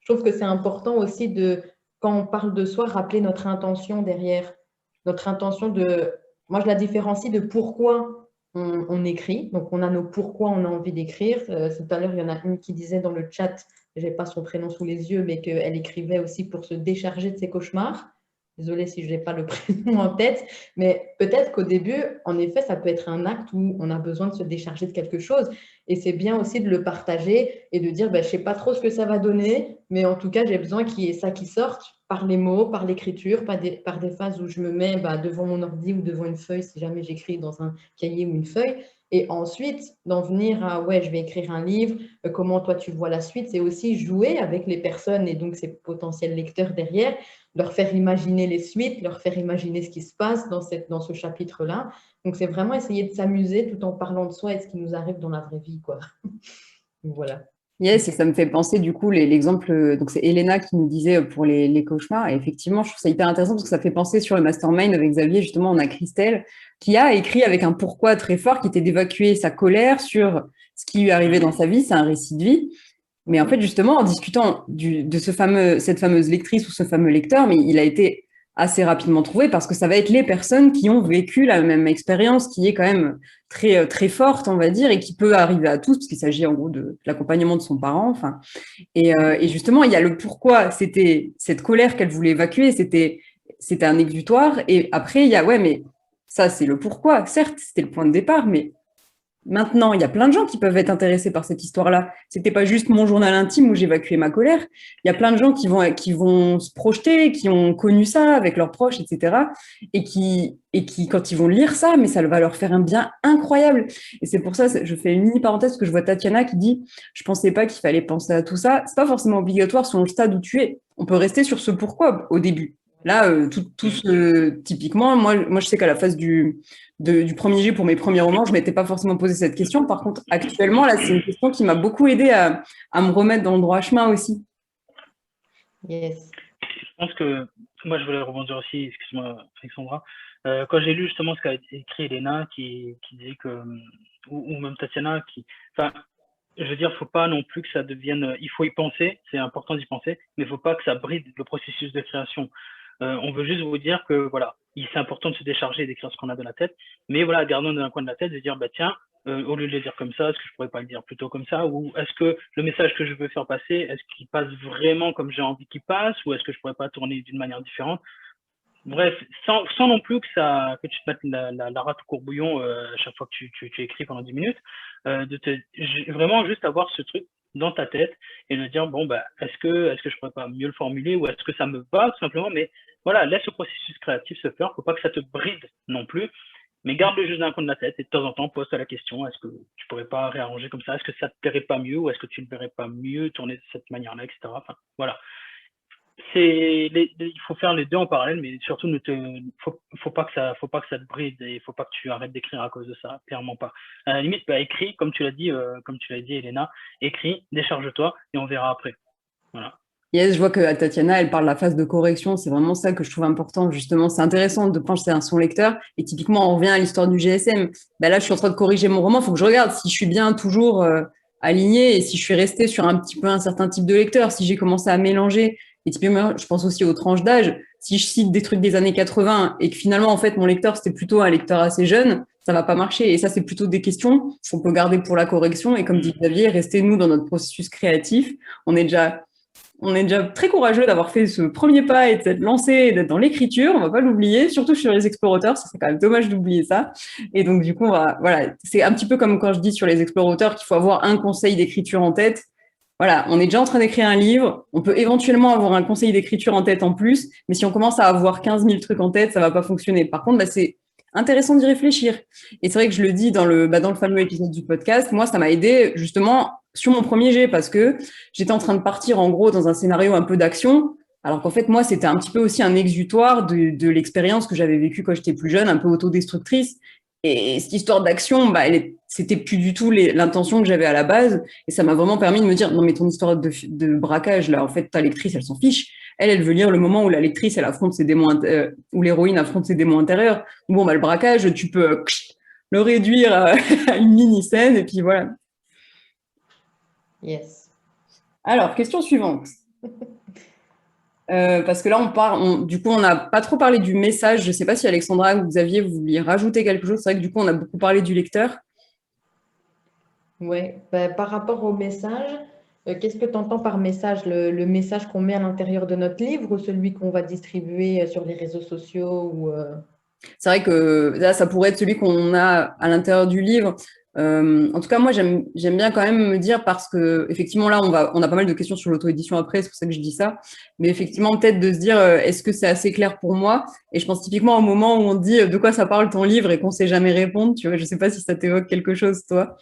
je trouve que c'est important aussi de, quand on parle de soi, rappeler notre intention derrière. Notre intention de, moi je la différencie de pourquoi on écrit. Donc on a nos pourquoi on a envie d'écrire. Tout à l'heure, il y en a une qui disait dans le chat, je n'ai pas son prénom sous les yeux, mais qu'elle écrivait aussi pour se décharger de ses cauchemars. Désolée si je n'ai pas le prénom en tête, mais peut-être qu'au début, en effet, ça peut être un acte où on a besoin de se décharger de quelque chose. Et c'est bien aussi de le partager et de dire, je ne sais pas trop ce que ça va donner, mais en tout cas, j'ai besoin qu'il y ait ça qui sorte par les mots, par l'écriture, par des phases où je me mets devant mon ordi ou devant une feuille, si jamais j'écris dans un cahier ou une feuille. Et ensuite, d'en venir à, ouais, je vais écrire un livre, comment toi tu vois la suite, c'est aussi jouer avec les personnes et donc ces potentiels lecteurs derrière, leur faire imaginer les suites, leur faire imaginer ce qui se passe dans ce chapitre-là. Donc, c'est vraiment essayer de s'amuser tout en parlant de soi et de ce qui nous arrive dans la vraie vie, quoi. Donc, voilà. Yes, et ça me fait penser du coup l'exemple, donc c'est Elena qui nous disait pour les cauchemars, et effectivement je trouve ça hyper intéressant parce que ça fait penser sur le mastermind avec Xavier, justement on a Christelle qui a écrit avec un pourquoi très fort qui était d'évacuer sa colère sur ce qui lui arrivait dans sa vie, c'est un récit de vie, mais en fait justement en discutant de cette fameuse lectrice ou ce fameux lecteur, mais il a été assez rapidement trouvé parce que ça va être les personnes qui ont vécu la même expérience qui est quand même très, très forte, on va dire, et qui peut arriver à tous, parce qu'il s'agit en gros de l'accompagnement de son parent. Enfin, et justement, il y a le pourquoi. C'était cette colère qu'elle voulait évacuer, c'était un exutoire. Et après, il y a, ouais, mais ça, c'est le pourquoi. Certes, c'était le point de départ, mais maintenant, il y a plein de gens qui peuvent être intéressés par cette histoire-là. C'était pas juste mon journal intime où j'évacuais ma colère. Il y a plein de gens qui vont se projeter, qui ont connu ça avec leurs proches, etc. Et qui, quand ils vont lire ça, mais ça va leur faire un bien incroyable. Et c'est pour ça, je fais une mini parenthèse parce que je vois Tatiana qui dit, je pensais pas qu'il fallait penser à tout ça. C'est pas forcément obligatoire selon le stade où tu es. On peut rester sur ce pourquoi au début. Là, typiquement, moi, je sais qu'à la phase du premier jet pour mes premiers romans, je m'étais pas forcément posé cette question. Par contre, actuellement, là, c'est une question qui m'a beaucoup aidé à me remettre dans le droit chemin aussi. Yes. Je pense que moi, je voulais rebondir aussi, excuse-moi, Alexandra. Quand j'ai lu justement ce qu'a écrit Elena, qui disait que, ou même Tatiana, enfin, je veux dire, faut pas non plus que ça devienne, il faut y penser, c'est important d'y penser, mais il faut pas que ça bride le processus de création. On veut juste vous dire que voilà, c'est important de se décharger et d'écrire ce qu'on a dans la tête, mais voilà, gardons dans un coin de la tête de dire, bah tiens, au lieu de le dire comme ça, est-ce que je pourrais pas le dire plutôt comme ça, ou est-ce que le message que je veux faire passer, est-ce qu'il passe vraiment comme j'ai envie qu'il passe, ou est-ce que je pourrais pas tourner d'une manière différente? Bref, sans non plus que tu te mettes la rate au courbouillon à chaque fois que tu écris pendant 10 minutes, vraiment juste avoir ce truc dans ta tête et de dire bon bah est-ce que je pourrais pas mieux le formuler ou est-ce que ça me va tout simplement, mais voilà, laisse le processus créatif se faire, faut pas que ça te bride non plus, mais garde-le juste dans un coin de la tête et de temps en temps pose-toi la question, est-ce que tu pourrais pas réarranger comme ça, est-ce que ça te plairait pas mieux ou est-ce que tu ne verrais pas mieux tourner de cette manière-là, etc. Enfin, voilà. Il faut faire les deux en parallèle, mais surtout faut pas que ça te bride et il faut pas que tu arrêtes d'écrire à cause de ça, clairement pas. À la limite, bah, écris comme tu l'as dit, Elena, écris, décharge-toi et on verra après. Voilà. Yes, je vois que Tatiana, elle parle de la phase de correction. C'est vraiment ça que je trouve important, justement. C'est intéressant de penser à son lecteur. Et typiquement, on revient à l'histoire du GSM. Ben là, je suis en train de corriger mon roman. Il faut que je regarde si je suis bien toujours alignée et si je suis restée sur un petit peu un certain type de lecteur. Si j'ai commencé à mélanger. Et typiquement, je pense aussi aux tranches d'âge. Si je cite des trucs des années 80 et que finalement, en fait, mon lecteur, c'était plutôt un lecteur assez jeune, ça va pas marcher. Et ça, c'est plutôt des questions qu'on peut garder pour la correction. Et comme dit Xavier, restez nous dans notre processus créatif. On est déjà très courageux d'avoir fait ce premier pas et de s'être lancé et d'être dans l'écriture. On va pas l'oublier, surtout sur les explorateurs. C'est quand même dommage d'oublier ça. Et donc, du coup, voilà, c'est un petit peu comme quand je dis sur les explorateurs qu'il faut avoir un conseil d'écriture en tête. Voilà, on est déjà en train d'écrire un livre. On peut éventuellement avoir un conseil d'écriture en tête en plus. Mais si on commence à avoir 15 000 trucs en tête, ça va pas fonctionner. Par contre, c'est intéressant d'y réfléchir. Et c'est vrai que je le dis dans le fameux épisode du podcast. Moi, ça m'a aidé justement sur mon premier jet parce que j'étais en train de partir en gros dans un scénario un peu d'action, alors qu'en fait moi c'était un petit peu aussi un exutoire de l'expérience que j'avais vécue quand j'étais plus jeune, un peu autodestructrice. Et cette histoire d'action, bah, c'était plus du tout l'intention que j'avais à la base. Et ça m'a vraiment permis de me dire, non mais ton histoire de braquage, là, en fait, ta lectrice, elle s'en fiche. Elle veut lire le moment où la lectrice, elle affronte ses démons, où l'héroïne affronte ses démons intérieurs. Bon, bah, le braquage, tu peux le réduire à une mini-scène et puis voilà. Yes. Alors, question suivante. Parce que là, du coup, on n'a pas trop parlé du message. Je ne sais pas si Alexandra ou Xavier, vous vouliez rajouter quelque chose. C'est vrai que du coup, on a beaucoup parlé du lecteur. Oui, par rapport au message, qu'est-ce que tu entends par message? Le message qu'on met à l'intérieur de notre livre ou celui qu'on va distribuer sur les réseaux sociaux C'est vrai que là, ça pourrait être celui qu'on a à l'intérieur du livre. En tout cas, moi, j'aime bien quand même me dire parce que effectivement, là, on a pas mal de questions sur l'auto-édition après, c'est pour ça que je dis ça. Mais effectivement, peut-être de se dire, est-ce que c'est assez clair pour moi? Et je pense typiquement au moment où on dit de quoi ça parle ton livre et qu'on sait jamais répondre. Tu vois, je sais pas si ça t'évoque quelque chose, toi.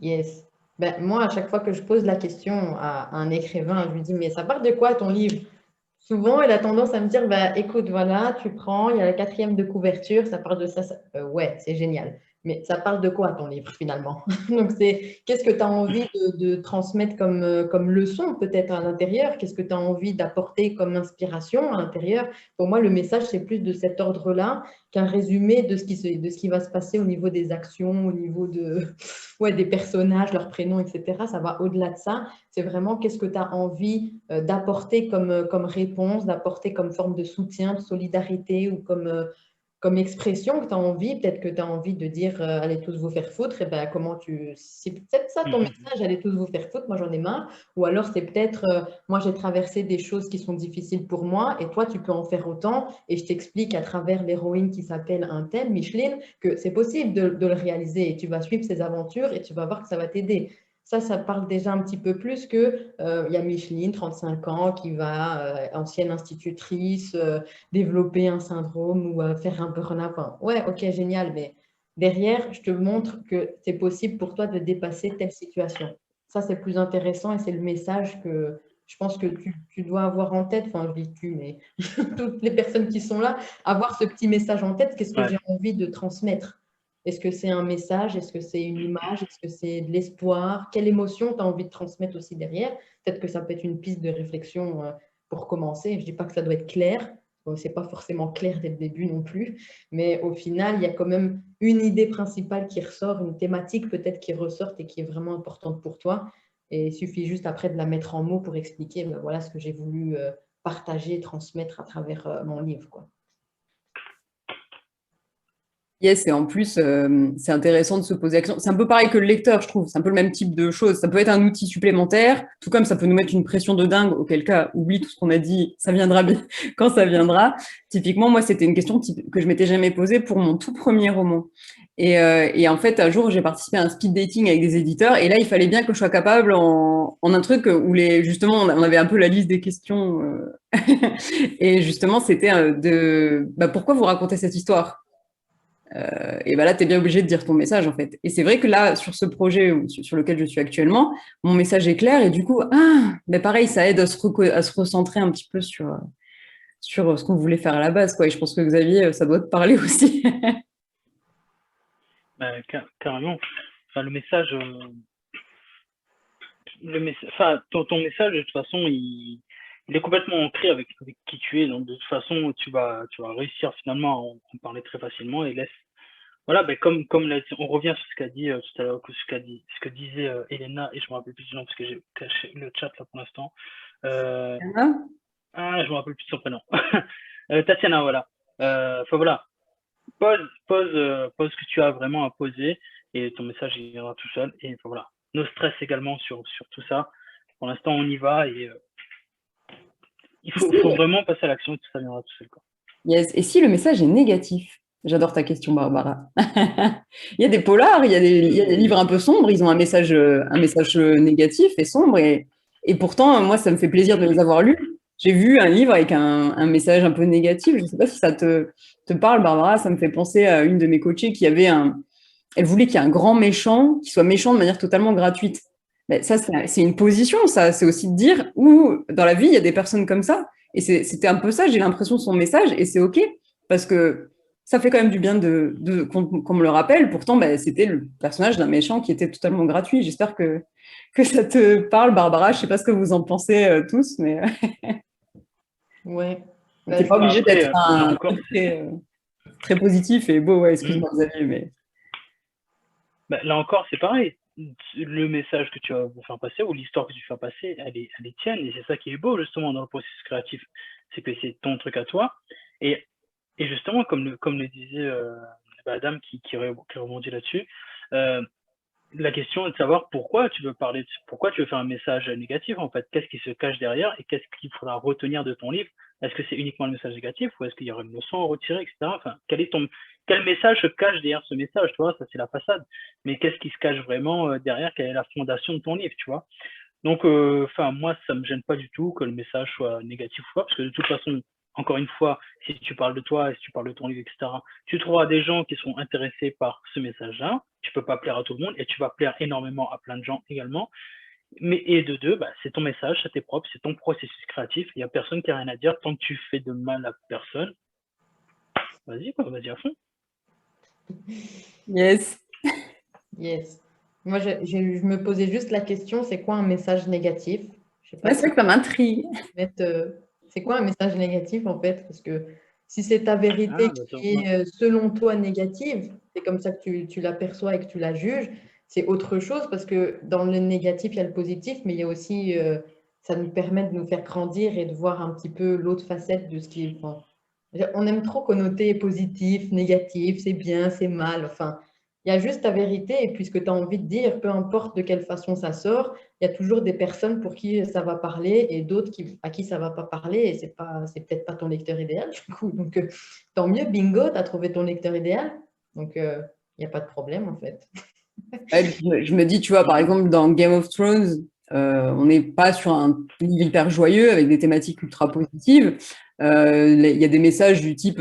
Yes. Moi, à chaque fois que je pose la question à un écrivain, je lui dis, mais ça part de quoi ton livre? Souvent, il a tendance à me dire, écoute, voilà, tu prends, il y a la 4e de couverture, ça parle de ça. Ouais, c'est génial. Mais ça parle de quoi ton livre finalement? Donc c'est qu'est-ce que tu as envie de transmettre comme leçon peut-être à l'intérieur? Qu'est-ce que tu as envie d'apporter comme inspiration à l'intérieur? Pour moi, le message, c'est plus de cet ordre-là qu'un résumé de ce qui va se passer au niveau des actions, au niveau ouais, des personnages, leurs prénoms, etc. Ça va au-delà de ça. C'est vraiment qu'est-ce que tu as envie d'apporter comme réponse, d'apporter comme forme de soutien, de solidarité ou comme expression que tu as envie, peut-être que tu as envie de dire allez tous vous faire foutre, et ben comment tu. C'est peut-être ça ton message, allez tous vous faire foutre, moi j'en ai marre. Ou alors c'est peut-être moi j'ai traversé des choses qui sont difficiles pour moi et toi tu peux en faire autant. Et je t'explique à travers l'héroïne qui s'appelle un tel, Micheline, que c'est possible de le réaliser et tu vas suivre ses aventures et tu vas voir que ça va t'aider. Ça parle déjà un petit peu plus que il y a Micheline, 35 ans, qui va, ancienne institutrice, développer un syndrome ou faire un burn-out. Enfin, ouais, ok, génial, mais derrière, je te montre que c'est possible pour toi de dépasser telle situation. Ça, c'est plus intéressant et c'est le message que je pense que tu dois avoir en tête. Enfin, je dis tu, mais toutes les personnes qui sont là, avoir ce petit message en tête. Qu'est-ce que Ouais. j'ai envie de transmettre? Est-ce que c'est un message? Est-ce que c'est une image? Est-ce que c'est de l'espoir? Quelle émotion tu as envie de transmettre aussi derrière? Peut-être que ça peut être une piste de réflexion pour commencer. Je ne dis pas que ça doit être clair. Bon, c'est pas forcément clair dès le début non plus, mais au final, il y a quand même une idée principale qui ressort, une thématique peut-être qui ressort et qui est vraiment importante pour toi. Et il suffit juste après de la mettre en mots pour expliquer, ben voilà ce que j'ai voulu partager, transmettre à travers mon livre, quoi. Yes, et en plus, c'est intéressant de se poser la question. C'est un peu pareil que le lecteur, je trouve. C'est un peu le même type de choses. Ça peut être un outil supplémentaire, tout comme ça peut nous mettre une pression de dingue, auquel cas, oublie tout ce qu'on a dit, ça viendra bien quand ça viendra. Typiquement, moi, c'était une question que je m'étais jamais posée pour mon tout premier roman. Et en fait, un jour, j'ai participé à un speed dating avec des éditeurs, et là, il fallait bien que je sois capable en un truc où justement, on avait un peu la liste des questions. Et justement, c'était pourquoi vous racontez cette histoire? Et ben là, tu es bien obligé de dire ton message, en fait. Et c'est vrai que là, sur ce projet sur lequel je suis actuellement, mon message est clair et du coup, mais pareil, ça aide à se recentrer un petit peu sur ce qu'on voulait faire à la base, quoi. Et je pense que Xavier, ça doit te parler aussi. Bah, carrément. Enfin, enfin, ton message, de toute façon, il est complètement ancré avec qui tu es. Donc, de toute façon, tu vas réussir finalement à en parler très facilement et laisse. Voilà, ben on revient sur ce qu'a dit tout à l'heure, ce que disait Elena, et je me rappelle plus du nom parce que j'ai caché le chat là pour l'instant. Je me rappelle plus de son prénom. Tatiana, voilà. Enfin voilà, pose ce que tu as vraiment à poser et ton message il viendra tout seul. Et enfin, voilà, no stress également sur tout ça. Pour l'instant, on y va et il faut vraiment passer à l'action et tout ça viendra tout seul, quoi. Yes. Et si le message est négatif? J'adore ta question, Barbara. Il y a des polars, il y a des livres un peu sombres, ils ont un message négatif et sombre, et pourtant, moi, ça me fait plaisir de les avoir lus. J'ai vu un livre avec un message un peu négatif, je ne sais pas si ça te parle, Barbara, ça me fait penser à une de mes coachées qui avait elle voulait qu'il y ait un grand méchant, qui soit méchant de manière totalement gratuite. Mais ça, c'est une position, ça, c'est aussi de dire, où dans la vie, il y a des personnes comme ça, et c'était un peu ça, j'ai l'impression de son message, et c'est OK, parce que ça fait quand même du bien qu'on me le rappelle. Pourtant, c'était le personnage d'un méchant qui était totalement gratuit. J'espère que ça te parle, Barbara. Je ne sais pas ce que vous en pensez tous, mais Ouais. tu n'es pas obligé Après, d'être là un encore, très positif et beau. Ouais, excuse-moi, Xavier, mais... là encore, c'est pareil. Le message que tu vas faire passer ou l'histoire que tu fais passer, elle est tienne. Et c'est ça qui est beau, justement, dans le processus créatif. C'est que c'est ton truc à toi. Et, et justement, comme le disait Adam qui rebondit là-dessus, la question est de savoir pourquoi tu veux pourquoi tu veux faire un message négatif, en fait. Qu'est-ce qui se cache derrière et qu'est-ce qu'il faudra retenir de ton livre? Est-ce que c'est uniquement le message négatif ou est-ce qu'il y aura une leçon à retirer, etc. Enfin, quel message se cache derrière ce message, tu vois? Ça, c'est la façade. Mais qu'est-ce qui se cache vraiment derrière? Quelle est la fondation de ton livre, tu vois? Donc, moi, ça me gêne pas du tout que le message soit négatif ou pas, parce que de toute façon, encore une fois, si tu parles de toi et si tu parles de ton livre, etc., tu trouveras des gens qui sont intéressés par ce message-là. Tu peux pas plaire à tout le monde et tu vas plaire énormément à plein de gens également. Et de deux, c'est ton message, ça t'est propre, c'est ton processus créatif. Il y a personne qui a rien à dire tant que tu fais de mal à personne. Vas-y, quoi, vas-y à fond. Yes. Yes. Moi, je me posais juste la question, c'est quoi un message négatif? Je sais pas Ouais, c'est si vrai que ça m'intrigue. mettre, c'est quoi un message négatif en fait? Parce que si c'est ta vérité Ah, bah, qui est selon toi négative, c'est comme ça que tu l'aperçois et que tu la juges, c'est autre chose parce que dans le négatif, il y a le positif, mais il y a aussi, ça nous permet de nous faire grandir et de voir un petit peu l'autre facette de ce qui est. Enfin, on aime trop connoter positif, négatif, c'est bien, c'est mal. Enfin, il y a juste ta vérité et puis ce que tu as envie de dire, peu importe de quelle façon ça sort, il y a toujours des personnes pour qui ça va parler et d'autres à qui ça ne va pas parler et c'est peut-être pas ton lecteur idéal du coup. Donc, tant mieux, bingo, tu as trouvé ton lecteur idéal. Donc, il n'y a pas de problème en fait. Ouais, puis je me dis, tu vois, par exemple, dans Game of Thrones, on n'est pas sur un livre hyper joyeux avec des thématiques ultra positives. Il y a des messages du type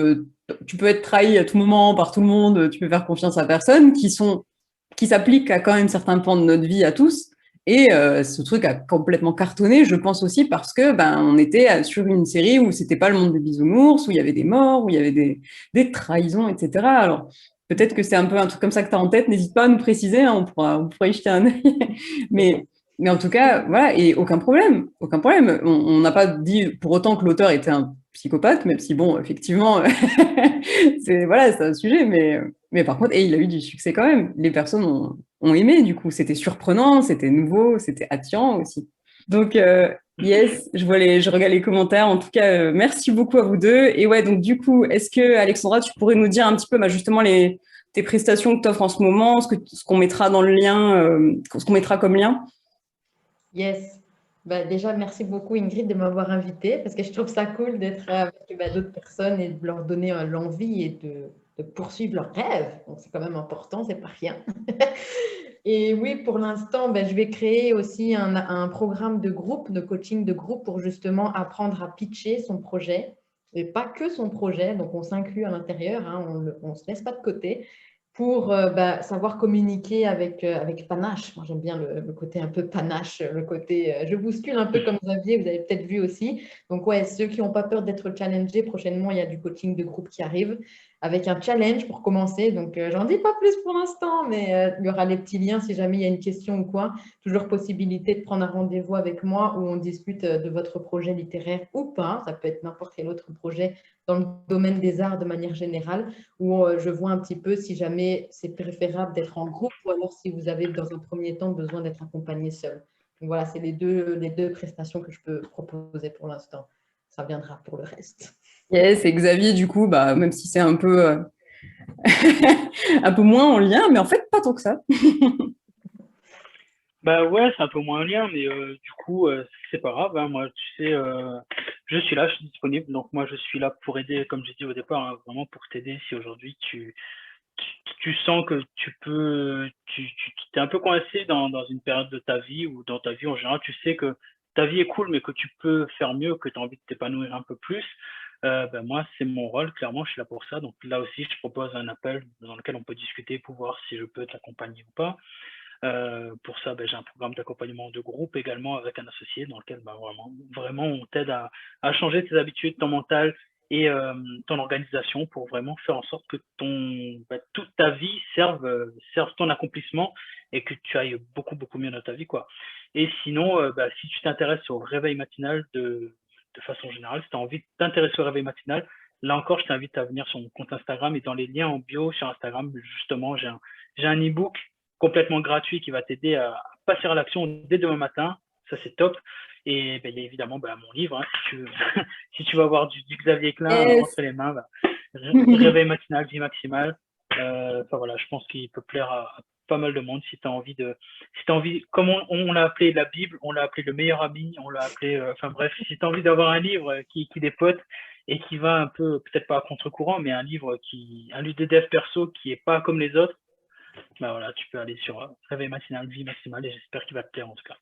tu peux être trahi à tout moment par tout le monde, tu peux faire confiance à personne, qui s'appliquent à quand même certains pans de notre vie à tous. Et ce truc a complètement cartonné, je pense aussi parce que ben on était sur une série où c'était pas le monde des bisounours, où il y avait des morts, où il y avait des trahisons, etc. Alors peut-être que c'est un peu un truc comme ça que tu as en tête, n'hésite pas à nous préciser, hein, on pourra y jeter un œil. Mais, mais en tout cas, voilà, et aucun problème, aucun problème. On n'a pas dit pour autant que l'auteur était un psychopathe, même si, bon, effectivement, c'est voilà, c'est un sujet, mais par contre, et il a eu du succès quand même. Les personnes ont aimé, du coup, c'était surprenant, c'était nouveau, c'était attirant aussi. Donc, yes, je regarde les commentaires. En tout cas, merci beaucoup à vous deux. Et ouais, donc du coup, est-ce que Alexandra, tu pourrais nous dire un petit peu bah, justement tes prestations que tu offres en ce moment, ce qu'on mettra dans le lien, ce qu'on mettra comme lien? Yes. Bah, déjà, merci beaucoup Ingrid de m'avoir invitée parce que je trouve ça cool d'être avec d'autres personnes et de leur donner l'envie et de poursuivre leurs rêves. Donc, c'est quand même important, c'est pas rien. Et oui, pour l'instant, je vais créer aussi un programme de groupe, de coaching de groupe pour justement apprendre à pitcher son projet et pas que son projet. Donc, on s'inclut à l'intérieur, hein, on ne se laisse pas de côté pour savoir communiquer avec panache. Moi, j'aime bien le côté un peu panache, le côté je bouscule un peu comme Xavier, vous avez peut-être vu aussi. Donc, ouais, ceux qui n'ont pas peur d'être challengés, prochainement, il y a du coaching de groupe qui arrive avec un challenge pour commencer. Donc, j'en dis pas plus pour l'instant, mais il y aura les petits liens si jamais il y a une question ou quoi. Toujours possibilité de prendre un rendez-vous avec moi où on discute de votre projet littéraire ou pas. Ça peut être n'importe quel autre projet dans le domaine des arts de manière générale, où je vois un petit peu si jamais c'est préférable d'être en groupe ou alors si vous avez dans un premier temps besoin d'être accompagné seul. Donc voilà, c'est les deux prestations que je peux proposer pour l'instant. Ça viendra pour le reste. Yes, et Xavier, du coup, bah, même si c'est un peu, un peu moins en lien, mais en fait, pas tant que ça. Bah ouais, c'est un peu moins un lien, mais du coup, c'est pas grave, hein. Moi, tu sais, je suis là, je suis disponible. Donc moi, je suis là pour aider, comme j'ai dit au départ, hein, vraiment pour t'aider si aujourd'hui tu sens que tu t'es un peu coincé dans une période de ta vie ou dans ta vie en général, tu sais que ta vie est cool, mais que tu peux faire mieux, que tu as envie de t'épanouir un peu plus. Ben moi, c'est mon rôle, clairement, je suis là pour ça. Donc là aussi, je propose un appel dans lequel on peut discuter pour voir si je peux t'accompagner ou pas. Pour ça, j'ai un programme d'accompagnement de groupe également avec un associé dans lequel vraiment on t'aide à changer tes habitudes, ton mental et ton organisation pour vraiment faire en sorte que toute ta vie serve ton accomplissement et que tu ailles beaucoup, beaucoup mieux dans ta vie, quoi. Et sinon, si tu t'intéresses au réveil matinal de façon générale, si tu as envie de t'intéresser au réveil matinal, là encore, je t'invite à venir sur mon compte Instagram et dans les liens en bio sur Instagram, justement, j'ai un e-book complètement gratuit qui va t'aider à passer à l'action dès demain matin. Ça, c'est top. Et il y a évidemment mon livre, hein, si, tu veux, si tu veux avoir du Xavier Klein Yes. entre les mains, réveil matinal, vie maximale. Enfin voilà, je pense qu'il peut plaire à pas mal de monde si tu as envie si t'as envie, comme on l'a appelé la Bible, on l'a appelé le meilleur ami, on l'a appelé, enfin bref, si tu as envie d'avoir un livre qui dépote et qui va un peu, peut-être pas à contre-courant, mais un livre de dev perso qui est pas comme les autres, voilà, tu peux aller sur Réveil matinal, vie maximale, et j'espère qu'il va te plaire en tout cas.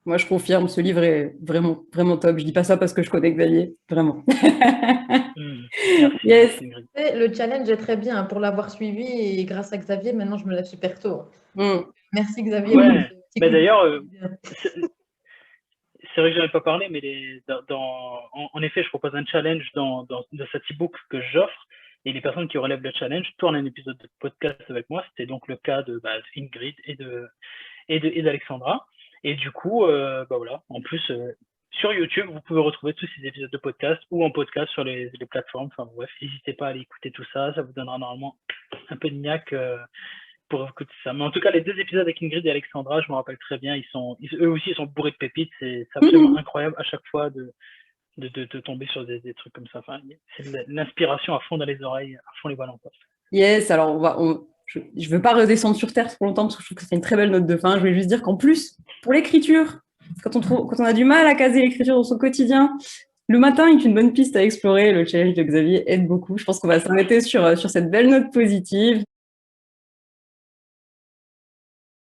Moi, je confirme, ce livre est vraiment, vraiment top. Je dis pas ça parce que je connais Xavier, vraiment. Merci, Yes. merci Ingrid. Le challenge est très bien pour l'avoir suivi et grâce à Xavier, maintenant je me lève super tôt. Mm. Merci Xavier pour Ouais, ce petit mais coup de d'ailleurs, pouce. c'est vrai que j'en ai pas parlé, mais en effet, je propose un challenge dans cet e-book que j'offre. et les personnes qui relèvent le challenge tournent un épisode de podcast avec moi. C'était donc le cas de Ingrid et d'Alexandra. Et du coup, voilà. En plus, sur YouTube, vous pouvez retrouver tous ces épisodes de podcast ou en podcast sur les plateformes. Enfin bref, n'hésitez pas à aller écouter tout ça. Ça vous donnera normalement un peu de niaque pour écouter ça. Mais en tout cas, les 2 épisodes avec Ingrid et Alexandra, je me rappelle très bien. Eux aussi, ils sont bourrés de pépites. C'est absolument incroyable à chaque fois de tomber sur des trucs comme ça. Enfin, c'est l'inspiration à fond dans les oreilles, à fond les ballons. Yes, alors je ne veux pas redescendre sur Terre trop longtemps parce que je trouve que c'est une très belle note de fin. Je voulais juste dire qu'en plus, pour l'écriture, quand on a du mal à caser l'écriture dans son quotidien, le matin est une bonne piste à explorer. Le challenge de Xavier aide beaucoup. Je pense qu'on va s'arrêter sur cette belle note positive.